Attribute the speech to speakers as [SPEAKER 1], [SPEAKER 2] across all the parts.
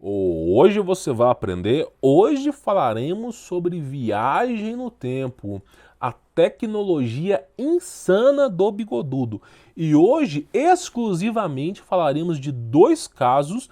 [SPEAKER 1] Hoje você vai aprender. Hoje falaremos sobre viagem no tempo, a tecnologia insana do Bigodudo. E hoje, exclusivamente, falaremos de dois casos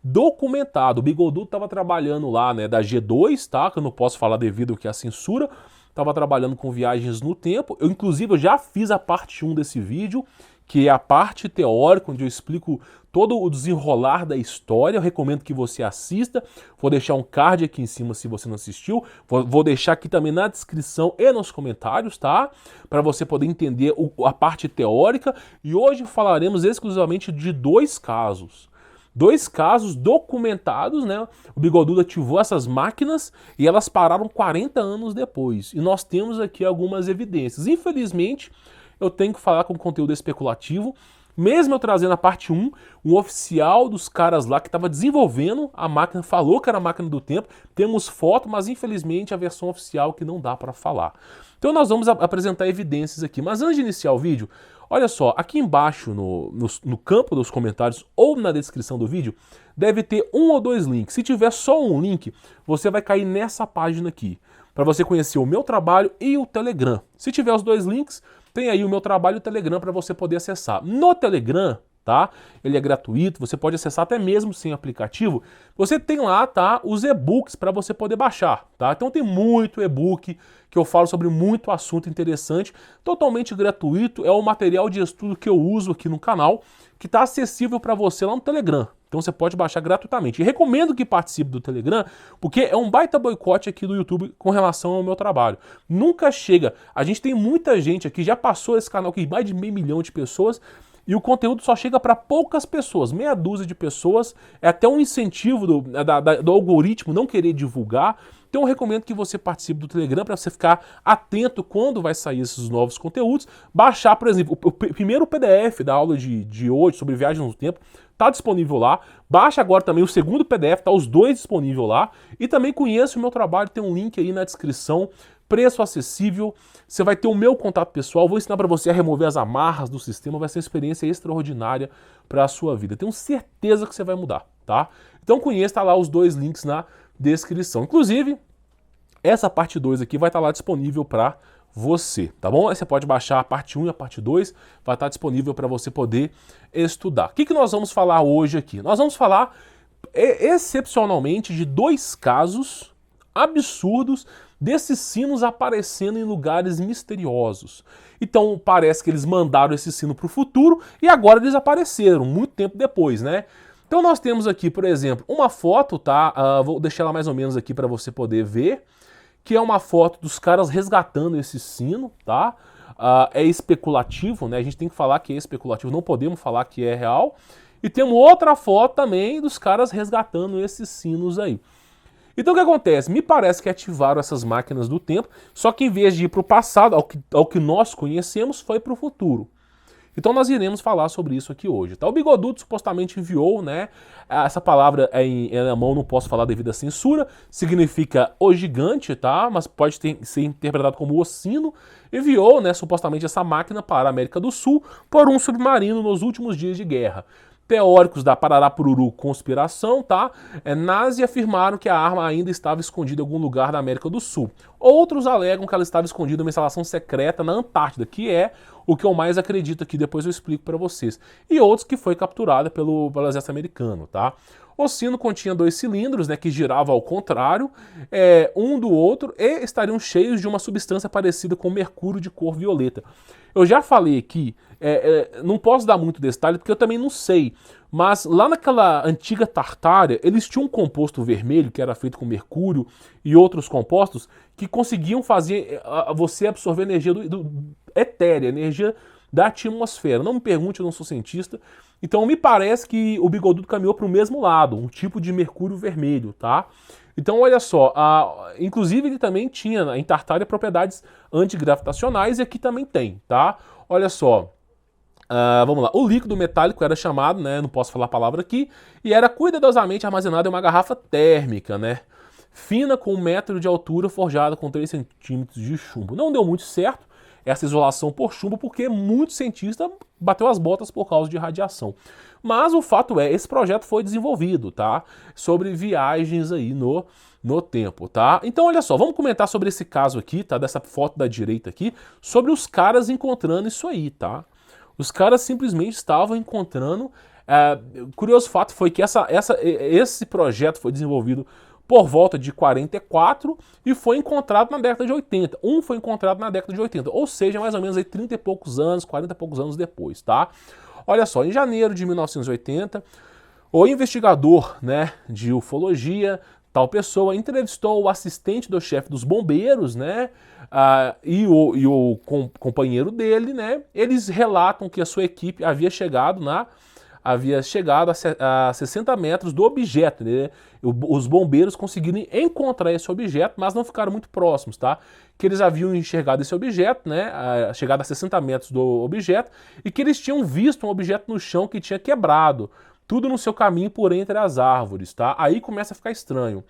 [SPEAKER 1] documentados. O Bigodudo estava trabalhando lá, né, da G2, tá? Que eu não posso falar devido à censura. Estava trabalhando com viagens no tempo. Eu já fiz a parte 1 desse vídeo, que é a parte teórica, onde eu explico todo o desenrolar da história. Eu recomendo que você assista. Vou deixar um card aqui em cima se você não assistiu. Vou deixar aqui também na descrição e nos comentários, tá? Para você poder entender a parte teórica. E hoje falaremos exclusivamente de dois casos. Dois casos documentados, né? O Bigodudo ativou essas máquinas e elas pararam 40 anos depois. E nós temos aqui algumas evidências. Infelizmente, eu tenho que falar com conteúdo especulativo. Mesmo eu trazendo a parte 1, um oficial dos caras lá que estava desenvolvendo a máquina falou que era a máquina do tempo. Temos foto, mas infelizmente a versão oficial que não dá para falar. Então nós vamos apresentar evidências aqui. Mas antes de iniciar o vídeo, olha só, aqui embaixo no campo dos comentários ou na descrição do vídeo, deve ter um ou dois links. Se tiver só um link, você vai cair nessa página aqui, para você conhecer o meu trabalho e o Telegram. Se tiver os dois links, tem aí o meu trabalho e o Telegram para você poder acessar. No Telegram, tá? Ele é gratuito, você pode acessar até mesmo sem aplicativo. Você tem lá, tá, os e-books para você poder baixar, tá? Então tem muito e-book que eu falo sobre muito assunto interessante, totalmente gratuito, é o material de estudo que eu uso aqui no canal, que está acessível para você lá no Telegram. Então você pode baixar gratuitamente. E recomendo que participe do Telegram, porque é um baita boicote aqui do YouTube com relação ao meu trabalho. Nunca chega. A gente tem muita gente aqui, já passou esse canal aqui, mais de 500 mil de pessoas, e o conteúdo só chega para poucas pessoas, meia dúzia de pessoas. É até um incentivo do algoritmo não querer divulgar. Então eu recomendo que você participe do Telegram para você ficar atento quando vai sair esses novos conteúdos. Baixar, por exemplo, o primeiro PDF da aula de hoje sobre viagens no tempo está disponível lá. Baixa agora também o segundo PDF, tá os dois disponíveis lá. E também conheça o meu trabalho, tem um link aí na descrição. Preço acessível, você vai ter o meu contato pessoal, vou ensinar para você a remover as amarras do sistema, vai ser uma experiência extraordinária para a sua vida. Tenho certeza que você vai mudar, tá? Então conheça, tá lá os dois links na descrição. Inclusive, essa parte 2 aqui vai estar lá disponível para você, tá bom? Aí você pode baixar a parte 1 e a parte 2, vai estar disponível para você poder estudar. O que nós vamos falar hoje aqui? Nós vamos falar excepcionalmente de dois casos absurdos desses sinos aparecendo em lugares misteriosos. Então parece que eles mandaram esse sino para o futuro e agora eles apareceram, muito tempo depois, né? Então nós temos aqui, por exemplo, uma foto, tá? Vou deixar ela mais ou menos aqui para você poder ver, que é uma foto dos caras resgatando esse sino, tá? É especulativo, né? A gente tem que falar que é especulativo, não podemos falar que é real. E temos outra foto também dos caras resgatando esses sinos aí. Então o que acontece? Me parece que ativaram essas máquinas do tempo, só que em vez de ir para o passado, ao que nós conhecemos, foi para o futuro. Então nós iremos falar sobre isso aqui hoje. Tá? O Bigodudo supostamente enviou, né? Essa palavra em alemão não posso falar devido à censura, significa o gigante, tá? Mas pode ser interpretado como o sino. Enviou, né, supostamente essa máquina para a América do Sul por um submarino nos últimos dias de guerra. Teóricos da Parará-Pururu conspiração, tá? Nazi afirmaram que a arma ainda estava escondida em algum lugar da América do Sul. Outros alegam que ela estava escondida em uma instalação secreta na Antártida, que é o que eu mais acredito aqui, depois eu explico para vocês. E outros que foi capturada pelo exército americano, tá? O sino continha dois cilindros, né, que giravam ao contrário, um do outro, e estariam cheios de uma substância parecida com mercúrio de cor violeta. Eu já falei aqui, não posso dar muito detalhe porque eu também não sei, mas lá naquela antiga Tartária, eles tinham um composto vermelho que era feito com mercúrio e outros compostos que conseguiam fazer você absorver energia etérea, energia da atmosfera. Não me pergunte, eu não sou cientista. Então me parece que o Bigodudo caminhou para o mesmo lado, um tipo de mercúrio vermelho, tá? Então olha só, inclusive ele também tinha em Tartária propriedades antigravitacionais e aqui também tem, tá? Olha só, vamos lá, o líquido metálico era chamado, né, não posso falar a palavra aqui, e era cuidadosamente armazenado em uma garrafa térmica, né? Fina com 1 metro de altura, forjada com 3 centímetros de chumbo. Não deu muito certo essa isolação por chumbo, porque muito cientista bateu as botas por causa de radiação. Mas o fato é, esse projeto foi desenvolvido, tá? Sobre viagens aí no tempo, tá? Então, olha só, vamos comentar sobre esse caso aqui, tá? Dessa foto da direita aqui, sobre os caras encontrando isso aí, tá? Os caras simplesmente estavam encontrando. Curioso fato foi que esse projeto foi desenvolvido por volta de 44 e foi encontrado na década de 80. Um foi encontrado na década de 80, ou seja, mais ou menos aí 30 e poucos anos, 40 e poucos anos depois, tá? Olha só, em janeiro de 1980, o investigador, né, de ufologia, tal pessoa, entrevistou o assistente do chefe dos bombeiros, né, e o companheiro dele, né. Eles relatam que a sua equipe havia chegado a 60 metros do objeto, né? Os bombeiros conseguiram encontrar esse objeto, mas não ficaram muito próximos, tá? Que eles haviam enxergado esse objeto, né? Chegado a 60 metros do objeto, e que eles tinham visto um objeto no chão que tinha quebrado. Tudo no seu caminho por entre as árvores, tá? Aí começa a ficar estranho,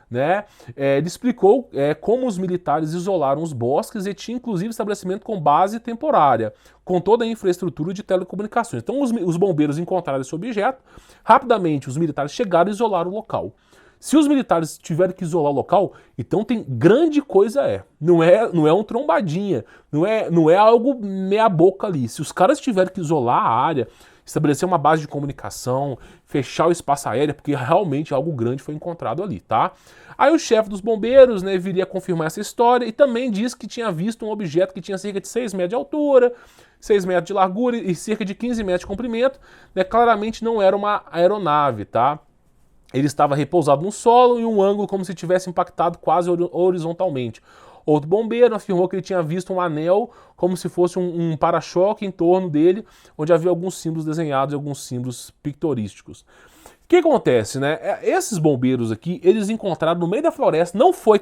[SPEAKER 1] né? Ele explicou como os militares isolaram os bosques e tinha inclusive estabelecimento com base temporária, com toda a infraestrutura de telecomunicações. Então os bombeiros encontraram esse objeto, rapidamente os militares chegaram e isolaram o local. Se os militares tiveram que isolar o local, então tem grande coisa não é um trombadinha, não é algo meia boca ali. Se os caras tiveram que isolar a área, estabelecer uma base de comunicação, fechar o espaço aéreo, porque realmente algo grande foi encontrado ali, tá? Aí o chefe dos bombeiros, né, viria a confirmar essa história e também disse que tinha visto um objeto que tinha cerca de 6 metros de altura, 6 metros de largura e cerca de 15 metros de comprimento, né? Claramente não era uma aeronave, tá? Ele estava repousado no solo em um ângulo como se tivesse impactado quase horizontalmente. Outro bombeiro afirmou que ele tinha visto um anel como se fosse um para-choque em torno dele, onde havia alguns símbolos desenhados e alguns símbolos pictorísticos. O que acontece, né? Esses bombeiros aqui, eles encontraram no meio da floresta, não foi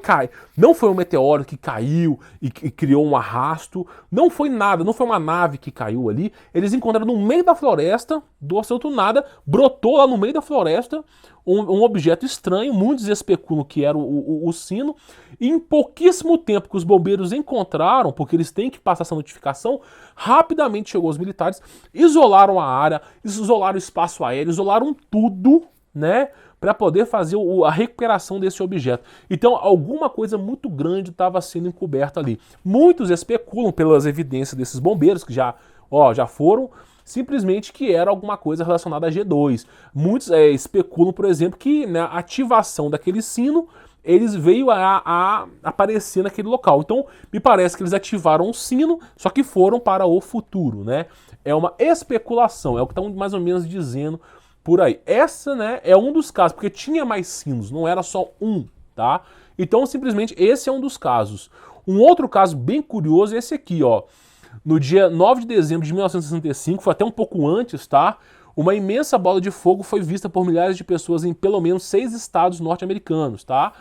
[SPEAKER 1] um meteoro que caiu e criou um arrasto, não foi nada, não foi uma nave que caiu ali, eles encontraram no meio da floresta, do absoluto nada, brotou lá no meio da floresta um objeto estranho, muitos especulam que era o sino, e em pouquíssimo tempo que os bombeiros encontraram, porque eles têm que passar essa notificação, rapidamente chegou os militares, isolaram a área, isolaram o espaço aéreo, isolaram tudo, né, para poder fazer a recuperação desse objeto. Então, alguma coisa muito grande estava sendo encoberta ali. Muitos especulam pelas evidências desses bombeiros que já foram, simplesmente que era alguma coisa relacionada a G2. Muitos especulam, por exemplo, que na ativação daquele sino, eles veio a aparecer naquele local. Então, me parece que eles ativaram o sino, só que foram para o futuro, né? É uma especulação, é o que estão mais ou menos dizendo por aí. Essa, né, é um dos casos, porque tinha mais sinos, não era só um, tá? Então, simplesmente, esse é um dos casos. Um outro caso bem curioso é esse aqui, ó. No dia 9 de dezembro de 1965, foi até um pouco antes, tá? Uma imensa bola de fogo foi vista por milhares de pessoas em pelo menos 6 estados norte-americanos, tá?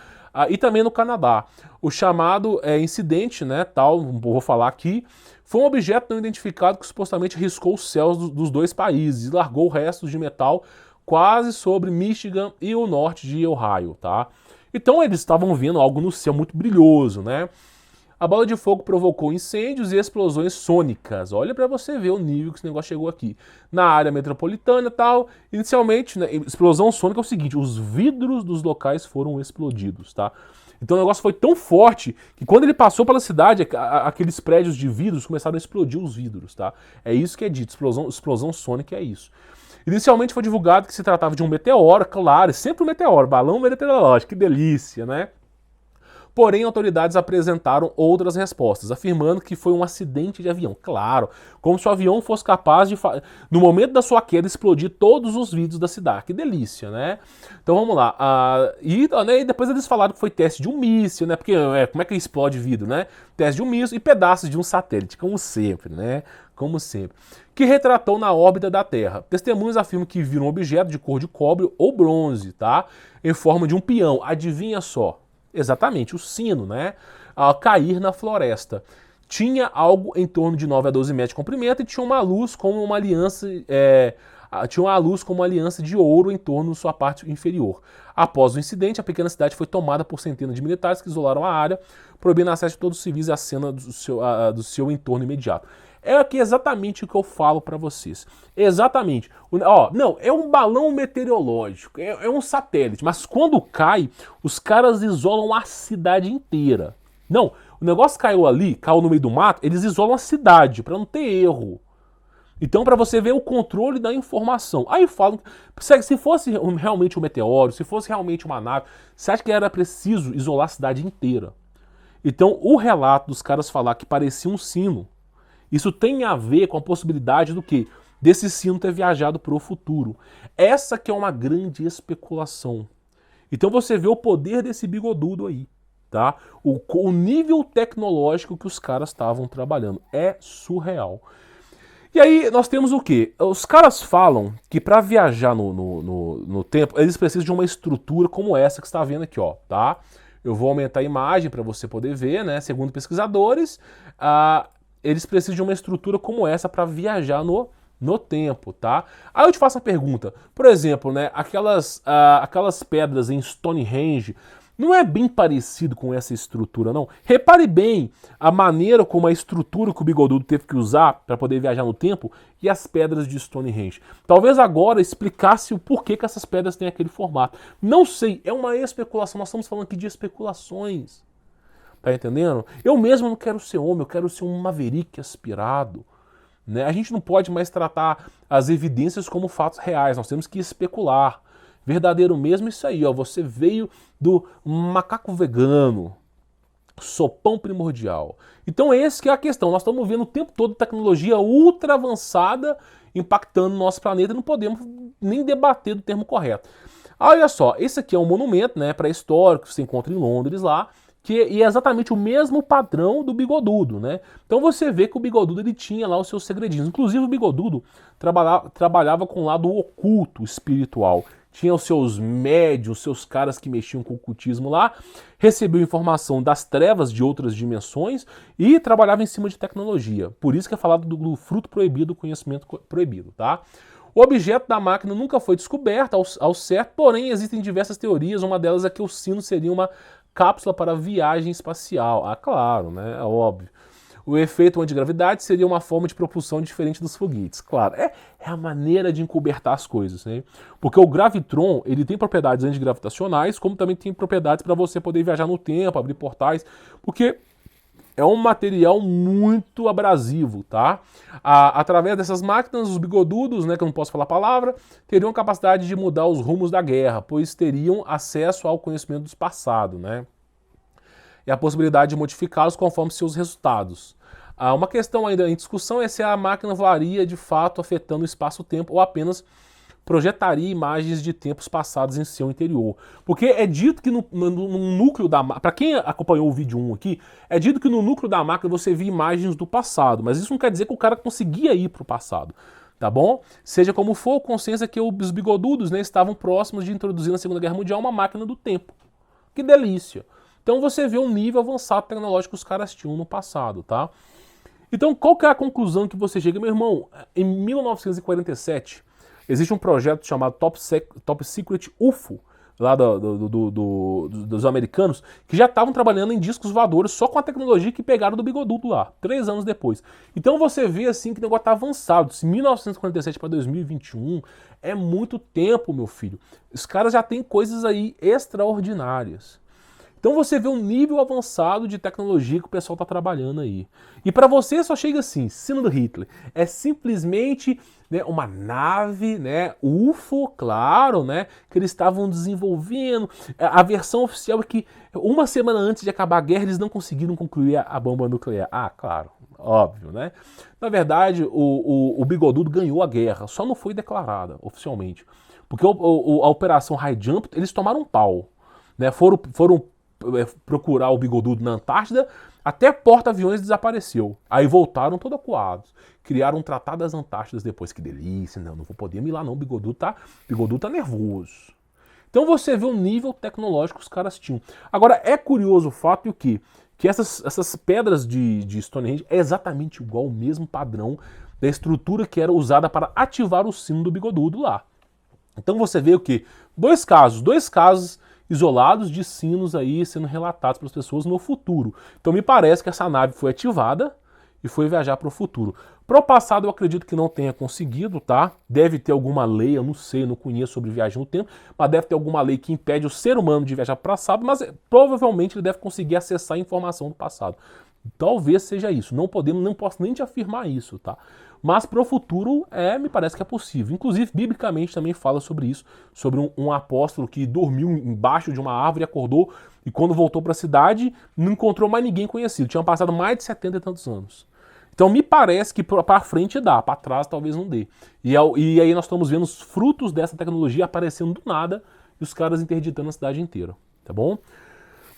[SPEAKER 1] E também no Canadá. O chamado incidente, né, tal, vou falar aqui, foi um objeto não identificado que supostamente riscou os céus dos dois países e largou restos de metal quase sobre Michigan e o norte de Ohio, tá? Então eles estavam vendo algo no céu muito brilhoso, né? A bola de fogo provocou incêndios e explosões sônicas. Olha para você ver o nível que esse negócio chegou aqui. Na área metropolitana e tal, inicialmente, né, explosão sônica é o seguinte, os vidros dos locais foram explodidos, tá? Então o negócio foi tão forte que quando ele passou pela cidade, aqueles prédios de vidros começaram a explodir os vidros, tá? É isso que é dito, explosão sônica é isso. Inicialmente foi divulgado que se tratava de um meteoro, claro, sempre um meteoro, balão meteorológico, que delícia, né? Porém, autoridades apresentaram outras respostas, afirmando que foi um acidente de avião. Claro, como se o avião fosse capaz de, no momento da sua queda, explodir todos os vidros da cidade. Que delícia, né? Então vamos lá. E depois eles falaram que foi teste de um míssil, né? Porque como é que explode vidro, né? Teste de um míssil e pedaços de um satélite, como sempre, né? Como sempre. Que retratou na órbita da Terra. Testemunhas afirmam que viram um objeto de cor de cobre ou bronze, tá? Em forma de um peão. Adivinha só? Exatamente, o sino, né? Cair na floresta. Tinha algo em torno de 9 a 12 metros de comprimento e tinha uma luz como uma aliança, de ouro em torno de sua parte inferior. Após o incidente, a pequena cidade foi tomada por centenas de militares que isolaram a área, proibindo acesso de todos os civis à cena do seu entorno imediato. É aqui exatamente o que eu falo para vocês. Exatamente. Ó, não, é um balão meteorológico, é um satélite, mas quando cai, os caras isolam a cidade inteira. Não, o negócio caiu ali, caiu no meio do mato, eles isolam a cidade para não ter erro. Então, para você ver o controle da informação. Aí falam, se fosse realmente um meteoro, se fosse realmente uma nave, você acha que era preciso isolar a cidade inteira? Então, o relato dos caras falar que parecia um sino, isso tem a ver com a possibilidade do quê? Desse sino ter viajado para o futuro. Essa que é uma grande especulação. Então você vê o poder desse bigodudo aí, tá? O nível tecnológico que os caras estavam trabalhando é surreal. E aí nós temos o quê? Os caras falam que para viajar no tempo, eles precisam de uma estrutura como essa que você está vendo aqui, ó, tá? Eu vou aumentar a imagem para você poder ver, né? Segundo pesquisadores, eles precisam de uma estrutura como essa para viajar no tempo, tá? Aí eu te faço uma pergunta. Por exemplo, né? Aquelas pedras em Stonehenge, não é bem parecido com essa estrutura, não. Repare bem a maneira como a estrutura que o Bigodudo teve que usar para poder viajar no tempo e as pedras de Stonehenge. Talvez agora explicasse o porquê que essas pedras têm aquele formato. Não sei, é uma especulação. Nós estamos falando aqui de especulações. Tá entendendo? Eu mesmo não quero ser homem, eu quero ser um maverick aspirado. Né? A gente não pode mais tratar as evidências como fatos reais, nós temos que especular. Verdadeiro mesmo isso aí, ó. Você veio do macaco vegano, sopão primordial. Então essa que é a questão. Nós estamos vendo o tempo todo tecnologia ultra avançada impactando o nosso planeta e não podemos nem debater do termo correto. Olha só, esse aqui é um monumento, né, pré-histórico que se encontra em Londres lá, e é exatamente o mesmo padrão do Bigodudo, né? Então você vê que o Bigodudo ele tinha lá os seus segredinhos. Inclusive o Bigodudo trabalhava com o lado oculto, espiritual. Tinha os seus médios, os seus caras que mexiam com o ocultismo lá, recebeu informação das trevas de outras dimensões e trabalhava em cima de tecnologia. Por isso que é falado do fruto proibido, do conhecimento proibido, tá? O objeto da máquina nunca foi descoberto ao certo, porém existem diversas teorias. Uma delas é que o sino seria uma cápsula para viagem espacial. Ah, claro, né? É óbvio. O efeito antigravidade seria uma forma de propulsão diferente dos foguetes. Claro, é a maneira de encobertar as coisas, né? Porque o gravitron, ele tem propriedades antigravitacionais, como também tem propriedades para você poder viajar no tempo, abrir portais, porque é um material muito abrasivo, tá? Através dessas máquinas, os bigodudos, né, que eu não posso falar a palavra, teriam a capacidade de mudar os rumos da guerra, pois teriam acesso ao conhecimento do passado, né? E a possibilidade de modificá-los conforme seus resultados. Uma questão ainda em discussão é se a máquina voaria de fato afetando o espaço-tempo ou apenas projetaria imagens de tempos passados em seu interior. Porque é dito que no núcleo da máquina, para quem acompanhou o vídeo 1 aqui, é dito que no núcleo da máquina você via imagens do passado, mas isso não quer dizer que o cara conseguia ir para o passado. Tá bom? Seja como for, o consenso é que os bigodudos, né, estavam próximos de introduzir na Segunda Guerra Mundial uma máquina do tempo. Que delícia! Então você vê um nível avançado tecnológico que os caras tinham no passado, tá? Então qual que é a conclusão que você chega? Meu irmão, em 1947, existe um projeto chamado Top Secret UFO, lá dos americanos, que já estavam trabalhando em discos voadores só com a tecnologia que pegaram do Bigodudo lá, 3 anos depois. Então você vê assim que o negócio está avançado. Se 1947 para 2021 é muito tempo, meu filho. Os caras já têm coisas aí extraordinárias. Então você vê um nível avançado de tecnologia que o pessoal está trabalhando aí. E para você só chega assim, sino do Hitler. É simplesmente, né, uma nave, né, UFO, claro, né, que eles estavam desenvolvendo. A versão oficial é que uma semana antes de acabar a guerra eles não conseguiram concluir a bomba nuclear. Ah, claro, óbvio, né? Na verdade, o Bigodudo ganhou a guerra, só não foi declarada oficialmente. Porque a Operação High Jump, eles tomaram um pau. Né, foram procurar o Bigodudo na Antártida, até porta-aviões desapareceu. Aí voltaram todos acuados. Criaram um Tratado das Antártidas depois. Que delícia, não vou poder ir lá não, o Bigodudo tá nervoso. Então você vê o nível tecnológico que os caras tinham. Agora, é curioso o fato que essas pedras de Stonehenge é exatamente igual ao mesmo padrão da estrutura que era usada para ativar o sino do Bigodudo lá. Então você vê o que? Dois casos isolados de sinos aí sendo relatados para as pessoas no futuro. Então me parece que essa nave foi ativada e foi viajar para o futuro. Para o passado eu acredito que não tenha conseguido, tá? Deve ter alguma lei, eu não sei, eu não conheço sobre viagem no tempo, mas deve ter alguma lei que impede o ser humano de viajar para o passado, mas provavelmente ele deve conseguir acessar a informação do passado. Talvez seja isso. Não posso nem te afirmar isso, tá? Mas para o futuro, me parece que é possível. Inclusive, biblicamente também fala sobre isso, sobre um apóstolo que dormiu embaixo de uma árvore e acordou, e quando voltou para a cidade, não encontrou mais ninguém conhecido. Tinham passado mais de 70 e tantos anos. Então me parece que para frente dá, para trás talvez não dê. E aí nós estamos vendo os frutos dessa tecnologia aparecendo do nada e os caras interditando a cidade inteira, tá bom?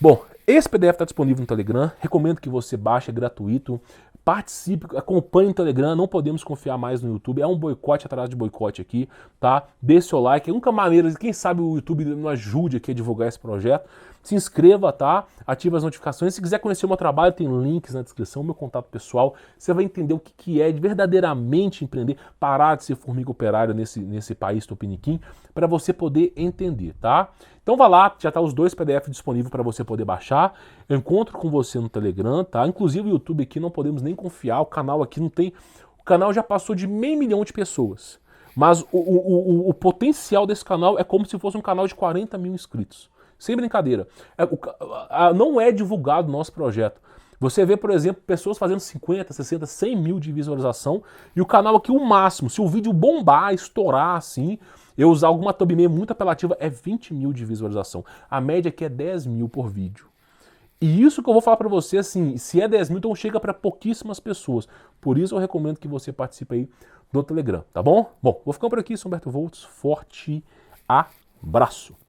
[SPEAKER 1] Bom, esse PDF está disponível no Telegram, recomendo que você baixe, é gratuito, participe, acompanhe o Telegram, não podemos confiar mais no YouTube, é um boicote atrás de boicote aqui, tá? Dê seu like, é a única maneira, quem sabe o YouTube nos ajude aqui a divulgar esse projeto. Se inscreva, tá? Ative as notificações. Se quiser conhecer o meu trabalho, tem links na descrição, meu contato pessoal. Você vai entender o que é de verdadeiramente empreender, parar de ser formiga operária nesse país tupiniquim, para você poder entender, tá? Então vá lá, já tá os 2 PDFs disponíveis para você poder baixar. Eu encontro com você no Telegram, tá? Inclusive o YouTube aqui não podemos nem confiar, o canal aqui não tem... O canal já passou de 500 mil de pessoas. Mas o potencial desse canal é como se fosse um canal de 40 mil inscritos. Sem brincadeira. Não é divulgado o nosso projeto. Você vê, por exemplo, pessoas fazendo 50, 60, 100 mil de visualização e o canal aqui o máximo, se o vídeo bombar, estourar assim, eu usar alguma thumbnail muito apelativa, é 20 mil de visualização. A média aqui é 10 mil por vídeo. E isso que eu vou falar pra você, assim, se é 10 mil, então chega para pouquíssimas pessoas. Por isso eu recomendo que você participe aí do Telegram, tá bom? Bom, vou ficando por aqui, sou Humberto Volts, forte abraço.